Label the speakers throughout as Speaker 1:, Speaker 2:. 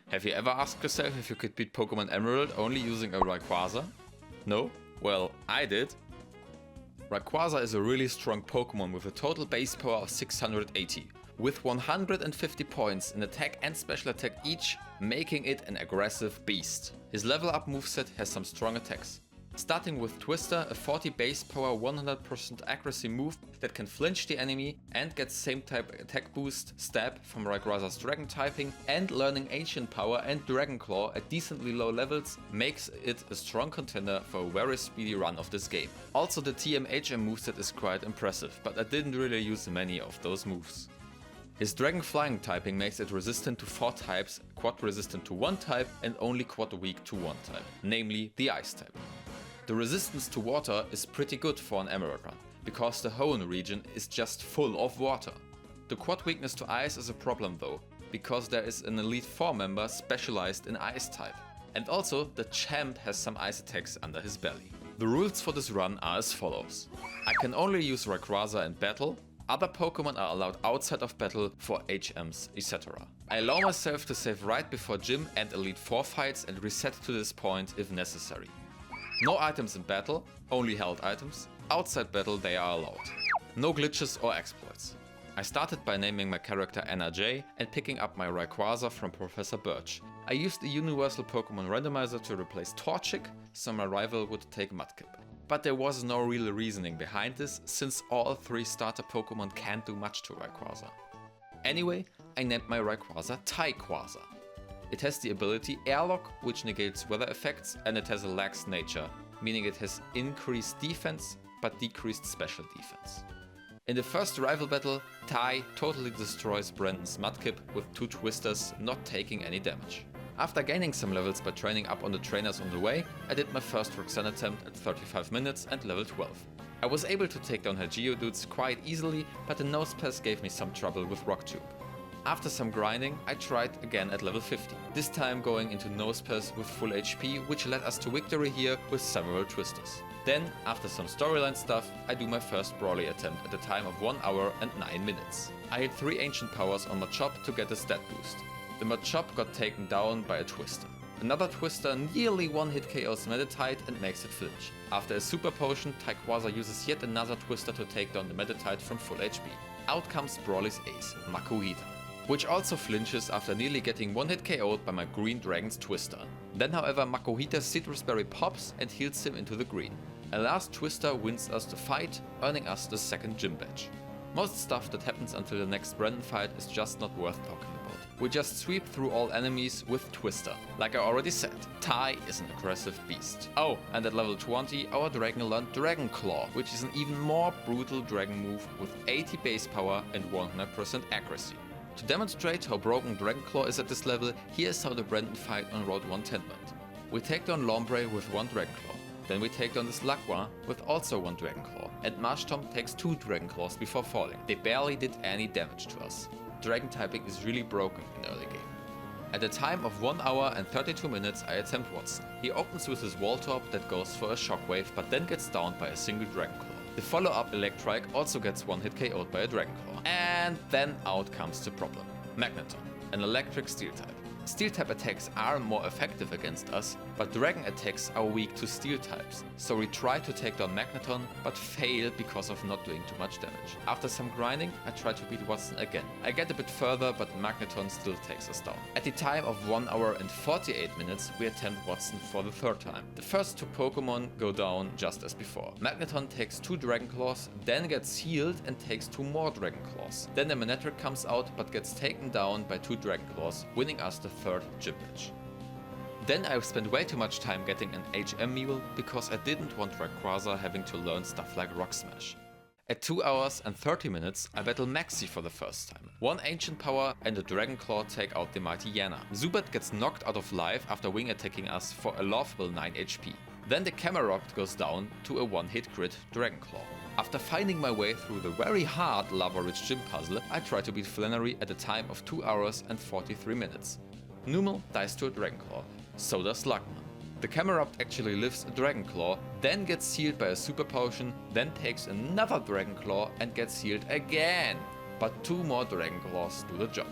Speaker 1: Have you ever asked yourself if you could beat Pokémon Emerald only using a Rayquaza? No? Well, I did. Rayquaza is a really strong Pokémon with a total base power of 680, with 150 points in attack and special attack each, making it an aggressive beast. His level up moveset has some strong attacks. Starting with Twister, a 40 base power 100% accuracy move that can flinch the enemy and gets same type attack boost, Stab from Rayquaza's dragon typing, and learning Ancient Power and Dragon Claw at decently low levels makes it a strong contender for a very speedy run of this game. Also the TMHM moveset is quite impressive, but I didn't really use many of those moves. His Dragon Flying typing makes it resistant to 4 types, quad resistant to 1 type and only quad weak to 1 type, namely the Ice type. The resistance to water is pretty good for an Emerald run, because the Hoenn region is just full of water. The quad weakness to ice is a problem though, because there is an Elite 4 member specialized in ice type. And also the champ has some ice attacks under his belly. The rules for this run are as follows. I can only use Rayquaza in battle, other Pokémon are allowed outside of battle for HMs, etc. I allow myself to save right before gym and Elite 4 fights and reset to this point if necessary. No items in battle, only held items. Outside battle they are allowed. No glitches or exploits. I started by naming my character Anna J and picking up my Rayquaza from Professor Birch. I used a universal Pokémon randomizer to replace Torchic, so my rival would take Mudkip. But there was no real reasoning behind this, since all 3 starter Pokémon can't do much to Rayquaza. Anyway, I named my Rayquaza Tyquaza. It has the ability Airlock, which negates weather effects, and it has a lax nature, meaning it has increased defense but decreased special defense. In the first rival battle, Ty totally destroys Brandon's Mudkip with 2 Twisters, not taking any damage. After gaining some levels by training up on the trainers on the way, I did my first Roxanne attempt at 35 minutes and level 12. I was able to take down her Geodudes quite easily, but the Nosepass gave me some trouble with Rock Tube. After some grinding, I tried again at level 50, this time going into Nosepass with full HP, which led us to victory here with several Twisters. Then, after some storyline stuff, I do my first Brawly attempt at a time of 1 hour and 9 minutes. I hit 3 Ancient Powers on Machop to get a stat boost. The Machop got taken down by a Twister. Another Twister nearly one-hit KOs Meditite and makes it flinch. After a Super Potion, Tyquaza uses yet another Twister to take down the Meditite from full HP. Out comes Brawly's ace, Makuhita, which also flinches after nearly getting one-hit KO'd by my Green Dragon's Twister. Then however Makuhita's Citrus Berry pops and heals him into the green. A last Twister wins us the fight, earning us the second gym badge. Most stuff that happens until the next Brandon fight is just not worth talking about. We just sweep through all enemies with Twister. Like I already said, Ty is an aggressive beast. Oh, and at level 20 our dragon learned Dragon Claw, which is an even more brutal dragon move with 80 base power and 100% accuracy. To demonstrate how broken Dragon Claw is at this level, here's how the Brandon fight on Road 110 went. We take down Lombre with 1 Dragon Claw. Then we take down this Lacroix with also 1 Dragon Claw. And Marshtomp takes 2 Dragon Claws before falling. They barely did any damage to us. Dragon typing is really broken in early game. At a time of 1 hour and 32 minutes I attempt Watson. He opens with his Voltorb that goes for a Shockwave but then gets downed by a single Dragon Claw. The follow-up Electrike also gets one-hit KO'd by a Dragon Claw. And then out comes the problem. Magneton, an electric steel type. Steel type attacks are more effective against us, but dragon attacks are weak to steel types. So we try to take down Magneton, but fail because of not doing too much damage. After some grinding, I try to beat Watson again. I get a bit further, but Magneton still takes us down. At the time of 1 hour and 48 minutes, we attempt Watson for the 3rd time. The first 2 Pokémon go down just as before. Magneton takes 2 Dragon Claws, then gets healed and takes 2 more Dragon Claws. Then the Manectric comes out, but gets taken down by 2 Dragon Claws, winning us the 3rd gym badge. Then I've spent way too much time getting an HM Mule because I didn't want Rayquaza having to learn stuff like Rock Smash. At 2 hours and 30 minutes I battle Maxi for the first time. 1 Ancient Power and a Dragon Claw take out the mighty Yana. Zubat gets knocked out of life after wing attacking us for a laughable 9 HP. Then the Camerupt goes down to a one-hit crit Dragon Claw. After finding my way through the very hard Lava-Rich Gym puzzle, I try to beat Flannery at a time of 2 hours and 43 minutes. Numel dies to a Dragon Claw, so does Slugma. The Camerupt actually lives a Dragon Claw, then gets healed by a Super Potion, then takes another Dragon Claw and gets healed again. But 2 more Dragon Claws do the job.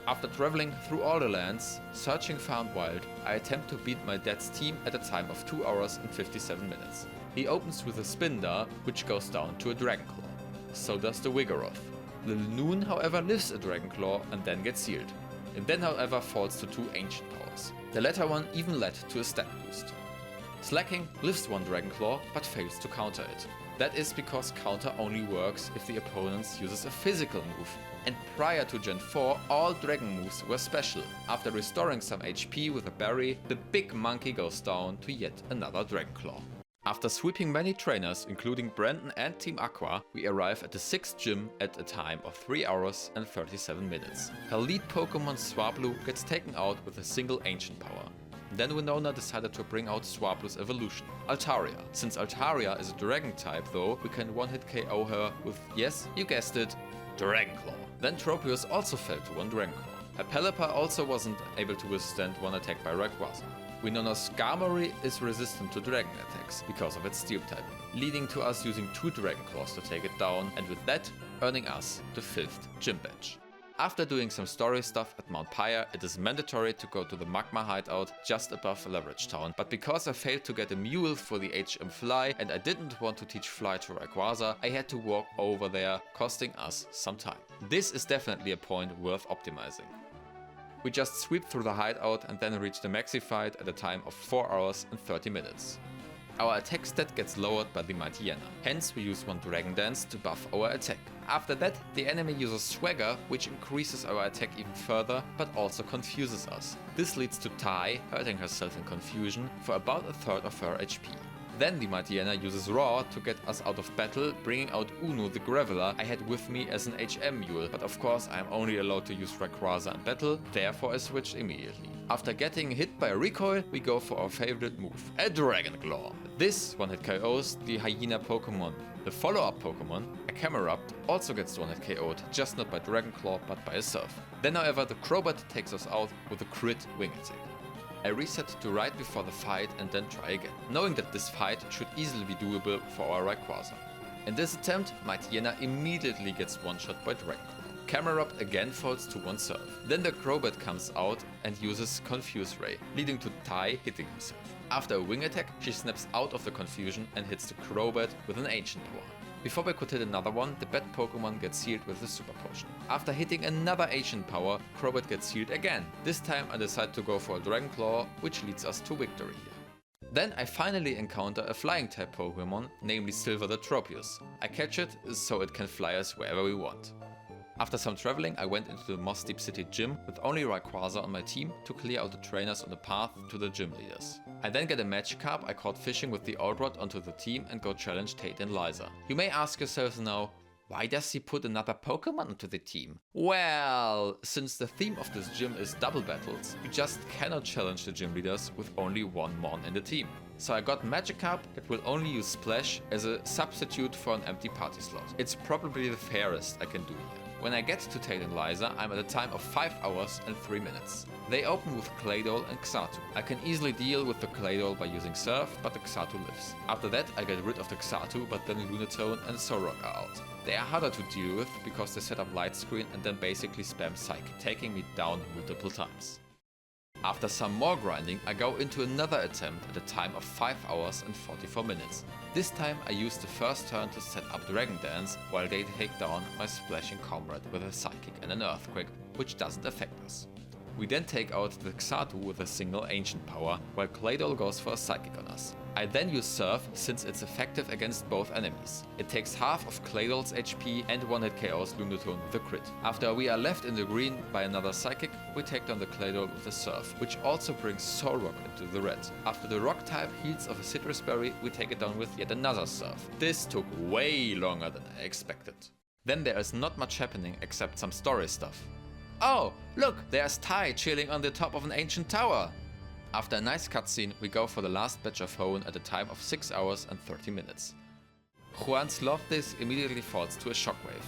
Speaker 1: After traveling through all the lands, searching far and wild, I attempt to beat my dad's team at a time of 2 hours and 57 minutes. He opens with a Spinda, which goes down to a Dragonclaw. So does the Vigoroth. The Linoon, however, lives a Dragonclaw and then gets sealed. It then, however, falls to 2 ancient powers. The latter one even led to a stat boost. Slacking lives 1 Dragonclaw, but fails to counter it. That is because counter only works if the opponent uses a physical move. And prior to Gen 4, all dragon moves were special. After restoring some HP with a berry, the big monkey goes down to yet another Dragonclaw. After sweeping many trainers, including Brandon and Team Aqua, we arrive at the 6th gym at a time of 3 hours and 37 minutes. Her lead Pokémon Swablu gets taken out with a single ancient power. Then Winona decided to bring out Swablu's evolution, Altaria. Since Altaria is a dragon type though, we can one-hit KO her with, yes, you guessed it, Dragonclaw. Then Tropius also fell to 1 Dragonclaw. Her Pelipper also wasn't able to withstand one attack by Rayquaza. Winona's Skarmory is resistant to dragon attacks because of its steel typing, leading to us using 2 Dragonclaws to take it down, and with that earning us the 5th gym badge. After doing some story stuff at Mount Pyre, it is mandatory to go to the Magma hideout just above Leverage Town, but because I failed to get a mule for the HM Fly and I didn't want to teach Fly to Rayquaza, I had to walk over there, costing us some time. This is definitely a point worth optimizing. We just sweep through the hideout and then reach the Maxi fight at a time of 4 hours and 30 minutes. Our attack stat gets lowered by the Mighty Yenna, hence we use 1 Dragon Dance to buff our attack. After that, the enemy uses Swagger, which increases our attack even further, but also confuses us. This leads to Tai hurting herself in confusion for about a third of her HP. Then the Mighty Yenna uses Raw to get us out of battle, bringing out Uno the Graveler I had with me as an HM mule, but of course I am only allowed to use Rayquaza in battle, therefore I switched immediately. After getting hit by a recoil, we go for our favorite move, a Dragonclaw. This one-hit KOs the Hyena Pokémon. The follow-up Pokémon, a Camerupt, also gets one-hit KO'd, just not by Dragonclaw but by a Surf. Then however the Crobat takes us out with a crit wing attack. I reset to right before the fight and then try again, knowing that this fight should easily be doable for our Rayquaza. In this attempt, Mighty Yenna immediately gets one-shot by Dragonclaw. Camerupt again falls to 1 Surf. Then the Crobat comes out and uses Confuse Ray, leading to Tai hitting himself. After a wing attack, she snaps out of the confusion and hits the Crobat with an ancient power. Before we could hit another one, the bad Pokémon gets healed with a Super Potion. After hitting another ancient power, Crobat gets healed again. This time I decide to go for a Dragonclaw, which leads us to victory here. Then I finally encounter a flying type Pokémon, namely Silver the Tropius. I catch it so it can fly us wherever we want. After some traveling, I went into the Moss Deep City gym with only Rayquaza on my team to clear out the trainers on the path to the gym leaders. I then get a Magikarp I caught fishing with the Old Rod onto the team and go challenge Tate and Liza. You may ask yourselves now, why does he put another Pokémon onto the team? Well, since the theme of this gym is double battles, you just cannot challenge the gym leaders with only 1 Mon in the team. So I got Magikarp that will only use Splash as a substitute for an empty party slot. It's probably the fairest I can do here. When I get to Tate and Liza, I'm at a time of 5 hours and 3 minutes. They open with Claydol and Xatu. I can easily deal with the Claydol by using Surf, but the Xatu lives. After that I get rid of the Xatu, but then Lunatone and Solrock are out. They are harder to deal with because they set up Light Screen and then basically spam Psychic, taking me down multiple times. After some more grinding, I go into another attempt at a time of 5 hours and 44 minutes. This time I use the first turn to set up Dragon Dance, while they take down my splashing comrade with a Psychic and an Earthquake, which doesn't affect us. We then take out the Xatu with a single ancient power, while Claydol goes for a Psychic on us. I then use Surf since it's effective against both enemies. It takes half of Claydol's HP and one-hit KOs Lunatone with a crit. After we are left in the green by another Psychic, we take down the Claydol with a Surf, which also brings Solrock into the red. After the Rock type heals of a Citrus Berry, we take it down with yet another Surf. This took way longer than I expected. Then there is not much happening except some story stuff. Oh, look, there's Tai chilling on the top of an ancient tower. After a nice cutscene, we go for the last batch of Hoenn at a time of 6 hours and 30 minutes. Juan's Loftis immediately falls to a Shockwave.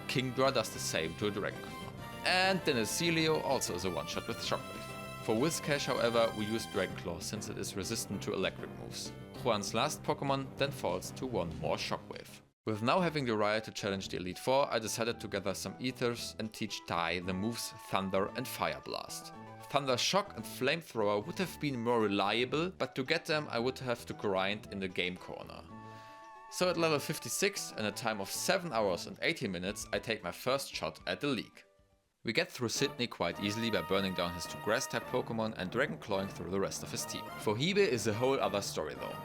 Speaker 1: Kingdra does the same to a Dragonclaw. And Denesilio also is a one-shot with Shockwave. For Whiscash, however, we use Dragonclaw since it is resistant to electric moves. Juan's last Pokémon then falls to 1 more Shockwave. With now having the right to challenge the Elite Four, I decided to gather some ethers and teach Tai the moves Thunder and Fire Blast. Thunder Shock and Flamethrower would have been more reliable, but to get them I would have to grind in the game corner. So at level 56, in a time of 7 hours and 18 minutes, I take my first shot at the league. We get through Sydney quite easily by burning down his 2 grass-type Pokémon and Dragon Clawing through the rest of his team. PHOEBE is a whole other story though.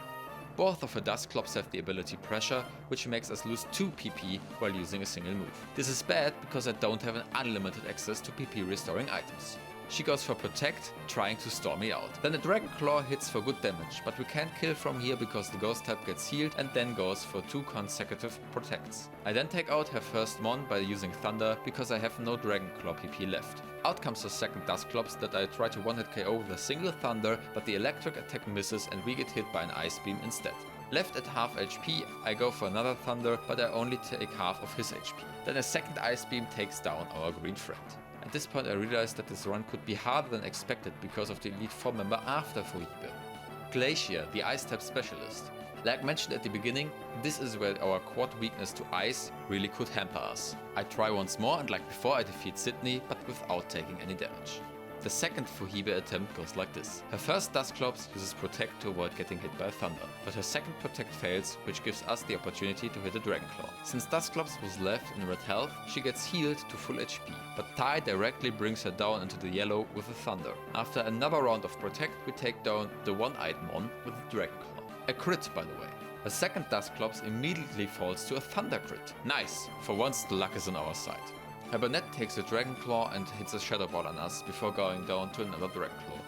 Speaker 1: Both of her Dusclops have the ability Pressure, which makes us lose 2 PP while using a single move. This is bad because I don't have an unlimited access to PP restoring items. She goes for Protect, trying to storm me out. Then the Dragon Claw hits for good damage, but we can't kill from here because the Ghost type gets healed and then goes for 2 consecutive Protects. I then take out her first Mon by using Thunder because I have no Dragon Claw PP left. Out comes the second Dusclops that I try to one-hit KO with a single Thunder, but the electric attack misses and we get hit by an Ice Beam instead. Left at half HP, I go for another Thunder, but I only take half of his HP. Then a second Ice Beam takes down our green friend. At this point I realized that this run could be harder than expected because of the Elite Four member after PHOEBE. Glacier, the Ice-type specialist. Like mentioned at the beginning, this is where our quad weakness to Ice really could hamper us. I try once more and like before I defeat Sydney, but without taking any damage. The second PHOEBE attempt goes like this. Her first Dusclops uses Protect to avoid getting hit by Thunder, but her second Protect fails, which gives us the opportunity to hit a Dragon Claw. Since Dusclops was left in red health, she gets healed to full HP, but Tai directly brings her down into the yellow with a Thunder. After another round of Protect, we take down the one-eyed Mon with a Dragon Claw. A crit, by the way. The second Dusclops immediately falls to a Thunder crit. Nice! For once the luck is on our side. Her Banette takes a Dragon Claw and hits a Shadow Ball on us before going down to another Dragon Claw.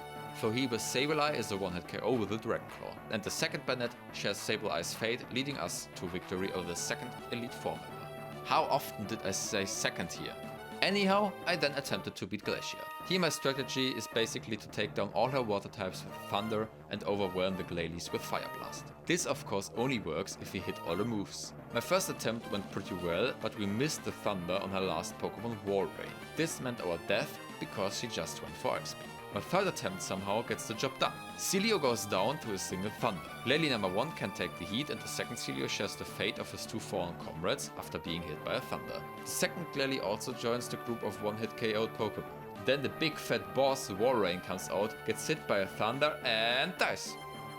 Speaker 1: PHOEBE's Sableye is a one-hit KO with a Dragon Claw, and the second Banette shares Sableye's fate, leading us to victory over the second Elite Four member. How often did I say second here? Anyhow, I then attempted to beat Glacier. Here my strategy is basically to take down all her water types with Thunder and overwhelm the Glalie with Fire Blast. This of course only works if we hit all the moves. My first attempt went pretty well, but we missed the Thunder on her last Pokémon Walrein. This meant our death because she just went for XP. My third attempt somehow gets the job done. Celio goes down to a single Thunder. Glalie number 1 can take the heat and the second Celio shares the fate of his 2 fallen comrades after being hit by a Thunder. The second Glalie also joins the group of one-hit KO'd Pokémon. Then the big fat boss, the Walrein, comes out, gets hit by a Thunder and dies.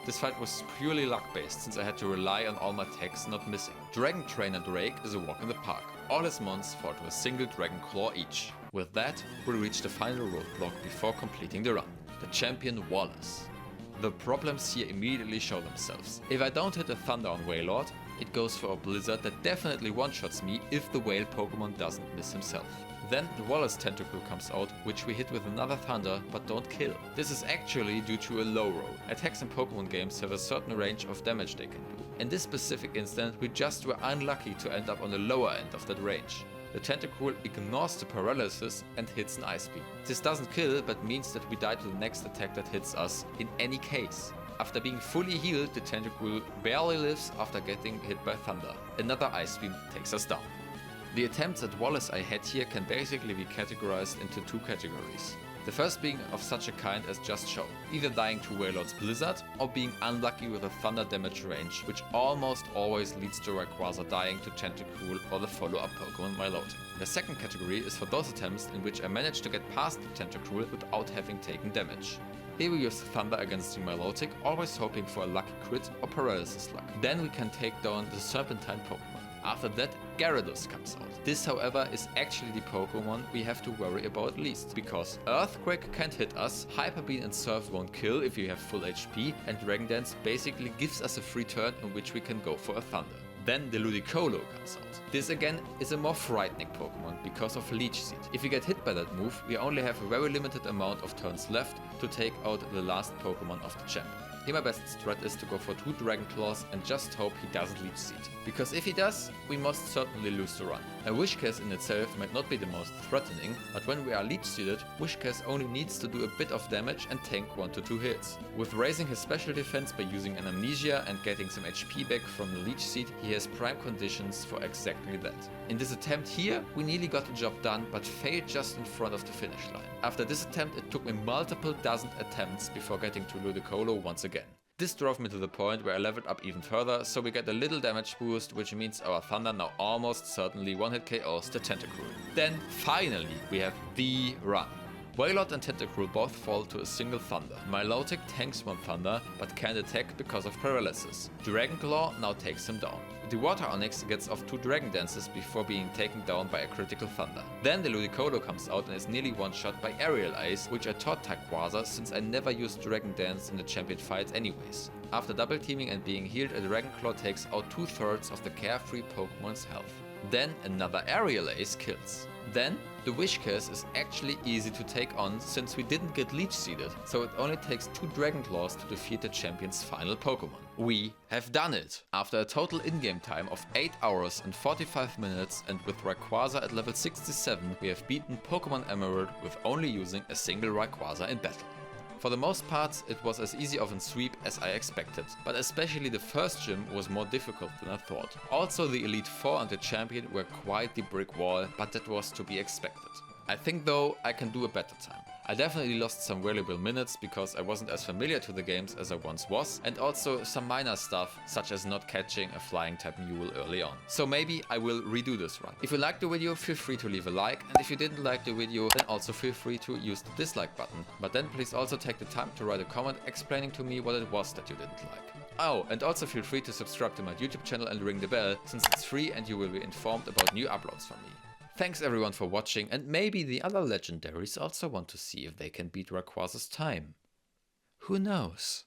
Speaker 1: This fight was purely luck-based, since I had to rely on all my techs not missing. Dragon Trainer Drake is a walk in the park. All his mons fall to a single Dragon Claw each. With that, we reach the final roadblock before completing the run. The champion Wallace. The problems here immediately show themselves. If I don't hit a Thunder on Wailord, it goes for a Blizzard that definitely one-shots me if the whale Pokémon doesn't miss himself. Then the Wallace tentacle comes out, which we hit with another Thunder but don't kill. This is actually due to a low roll. Attacks in Pokémon games have a certain range of damage they can do. In this specific instance, we just were unlucky to end up on the lower end of that range. The tentacle ignores the paralysis and hits an Ice Beam. This doesn't kill, but means that we die to the next attack that hits us in any case. After being fully healed, the tentacle barely lives after getting hit by Thunder. Another Ice Beam takes us down. The attempts at Wallace I had here can basically be categorized into 2 categories. The first being of such a kind as just shown, either dying to Wailord's Blizzard or being unlucky with a Thunder damage range, which almost always leads to Rayquaza dying to Tentacool or the follow-up Pokémon Milotic. The second category is for those attempts in which I managed to get past the Tentacool without having taken damage. Here we use Thunder against the Milotic, always hoping for a lucky crit or paralysis luck. Then we can take down the Serpentine Pokémon. After that, Gyarados comes out. This, however, is actually the Pokémon we have to worry about least, because Earthquake can't hit us, Hyper Beam and Surf won't kill if you have full HP, and Dragon Dance basically gives us a free turn in which we can go for a Thunder. Then the Ludicolo comes out. This again is a more frightening Pokémon because of Leech Seed. If we get hit by that move, we only have a very limited amount of turns left to take out the last Pokémon of the champion. Here my best strat is to go for 2 Dragon Claws and just hope he doesn't Leech Seed. Because if he does, we most certainly lose the run. A Wishcase in itself might not be the most threatening, but when we are Leech Seeded, Wishcase only needs to do a bit of damage and tank 1 to 2 hits. With raising his special defense by using an Amnesia and getting some HP back from the Leech Seed, he has prime conditions for exactly that. In this attempt here, we nearly got the job done, but failed just in front of the finish line. After this attempt, it took me multiple dozen attempts before getting to Ludicolo once again. This drove me to the point where I leveled up even further, so we get a little damage boost, which means our Thunder now almost certainly one-hit KOs the Tentacruel. Then finally we have the run. Wailord and Tentacruel both fall to a single Thunder. Milotic tanks one Thunder, but can't attack because of paralysis. Dragonclaw now takes him down. The Water Onix gets off 2 Dragon Dances before being taken down by a critical Thunder. Then the Ludicolo comes out and is nearly one-shot by Aerial Ice, which I taught Rayquaza since I never used Dragon Dance in the champion fights anyways. After double teaming and being healed, a Dragonclaw takes out 2/3 of the carefree Pokemon's health. Then another Aerial Ace kills. Then the Wishcase is actually easy to take on since we didn't get Leech Seeded, so it only takes 2 Dragonclaws to defeat the champion's final Pokemon. We have done it! After a total in-game time of 8 hours and 45 minutes, and with Rayquaza at level 67, we have beaten Pokémon Emerald with only using a single Rayquaza in battle. For the most part, it was as easy of a sweep as I expected, but especially the first gym was more difficult than I thought. Also the Elite Four and the Champion were quite the brick wall, but that was to be expected. I think though I can do a better time. I definitely lost some valuable minutes because I wasn't as familiar to the games as I once was, and also some minor stuff such as not catching a flying type mule early on. So maybe I will redo this run. If you liked the video, feel free to leave a like, and if you didn't like the video, then also feel free to use the dislike button. But then please also take the time to write a comment explaining to me what it was that you didn't like. Oh, and also feel free to subscribe to my YouTube channel and ring the bell, since it's free and you will be informed about new uploads from me. Thanks everyone for watching, and maybe the other legendaries also want to see if they can beat Rayquaza's time. Who knows?